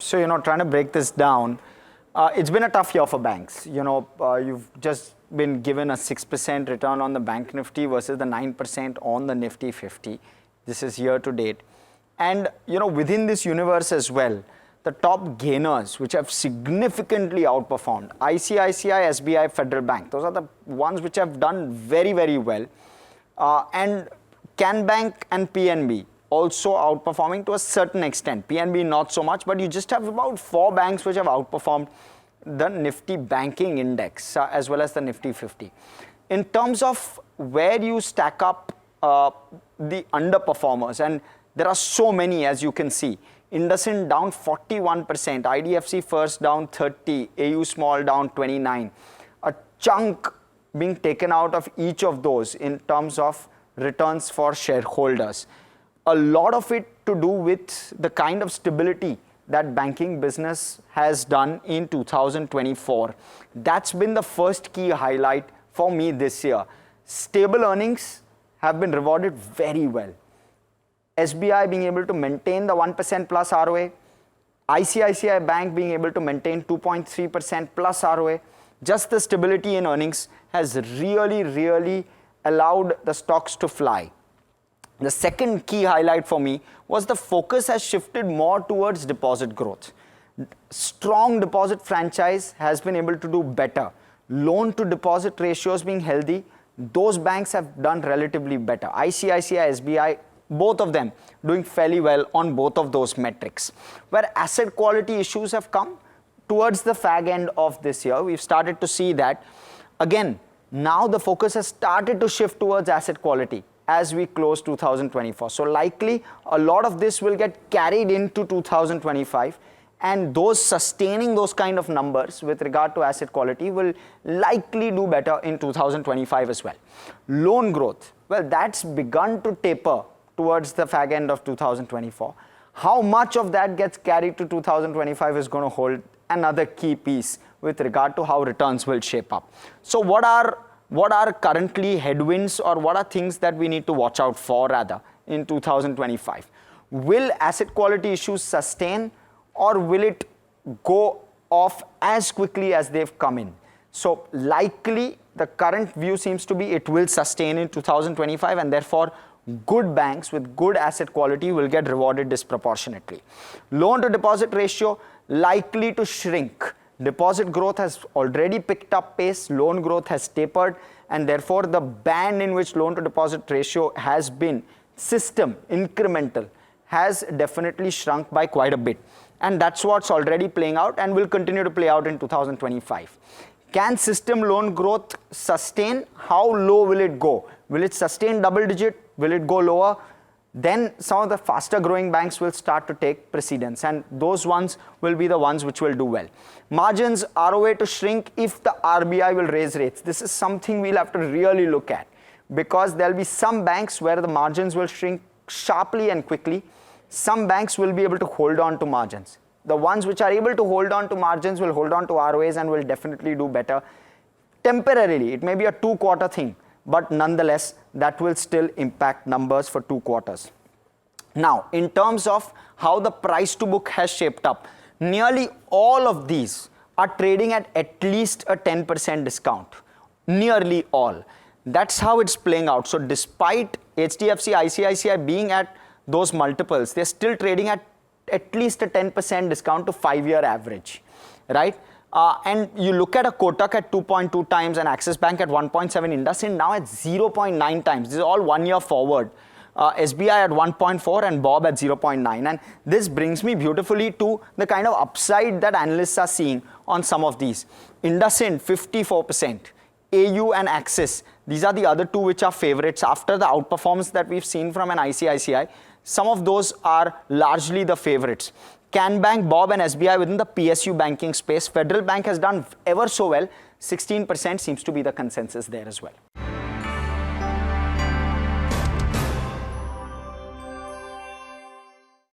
So, trying to break this down, it's been a tough year for banks. You've just been given a 6% return on the Bank Nifty versus the 9% on the Nifty 50. This is year to date. And, within this universe as well, the top gainers, which have significantly outperformed, ICICI, SBI, Federal Bank, those are the ones which have done very, very well. And Can Bank and PNB also outperforming to a certain extent. PNB not so much, but you just have about 4 banks which have outperformed the Nifty Banking Index as well as the Nifty 50. In terms of where you stack up the underperformers, and there are so many as you can see. IndusInd down 41%, IDFC First down 30%, AU Small down 29%. A chunk being taken out of each of those in terms of returns for shareholders. A lot of it to do with the kind of stability that banking business has done in 2024. That's been the first key highlight for me this year. Stable earnings have been rewarded very well. SBI being able to maintain the 1% plus ROA, ICICI Bank being able to maintain 2.3% plus ROA. Just the stability in earnings has really allowed the stocks to fly. The second key highlight for me was the focus has shifted more towards deposit growth. Strong deposit franchise has been able to do better. Loan to deposit ratios being healthy, those banks have done relatively better. ICICI, SBI, both of them doing fairly well on both of those metrics. Where asset quality issues have come towards the fag end of this year, we've started to see that. Again, now the focus has started to shift towards asset quality as we close 2024. So likely a lot of this will get carried into 2025, and those sustaining those kind of numbers with regard to asset quality will likely do better in 2025 as well. Loan growth, well, that's begun to taper towards the fag end of 2024. How much of that gets carried to 2025 is going to hold another key piece with regard to how returns will shape up. So what are currently headwinds, or what are things that we need to watch out for rather in 2025? Will asset quality issues sustain, or will it go off as quickly as they've come in? So likely the current view seems to be it will sustain in 2025, and therefore good banks with good asset quality will get rewarded disproportionately. Loan to deposit ratio likely to shrink. Deposit growth has already picked up pace, loan growth has tapered, and therefore the band in which loan to deposit ratio has been incremental, has definitely shrunk by quite a bit. And that's what's already playing out and will continue to play out in 2025. Can system loan growth sustain? How low will it go? Will it sustain double digit? Will it go lower? Then some of the faster growing banks will start to take precedence, and those ones will be the ones which will do well. Margins, ROA to shrink if the RBI will raise rates. This is something we'll have to really look at, because there'll be some banks where the margins will shrink sharply and quickly. Some banks will be able to hold on to margins. The ones which are able to hold on to margins will hold on to ROAs and will definitely do better. Temporarily, it may be a 2-quarter thing, but nonetheless, that will still impact numbers for 2 quarters. Now, in terms of how the price to book has shaped up, nearly all of these are trading at least a 10% discount. Nearly all. That's how it's playing out. So despite HDFC, ICICI being at those multiples, they're still trading at least a 10% discount to 5-year average, right? And you look at a Kotak at 2.2 times and Axis Bank at 1.7, IndusInd now at 0.9 times. This is all 1 year forward. SBI at 1.4 and Bob at 0.9. And this brings me beautifully to the kind of upside that analysts are seeing on some of these. IndusInd 54%. AU and Axis, these are the other two which are favorites after the outperforms that we've seen from an ICICI. Some of those are largely the favorites. Can Bank, Bob and SBI within the PSU banking space. Federal Bank has done ever so well. 16% seems to be the consensus there as well.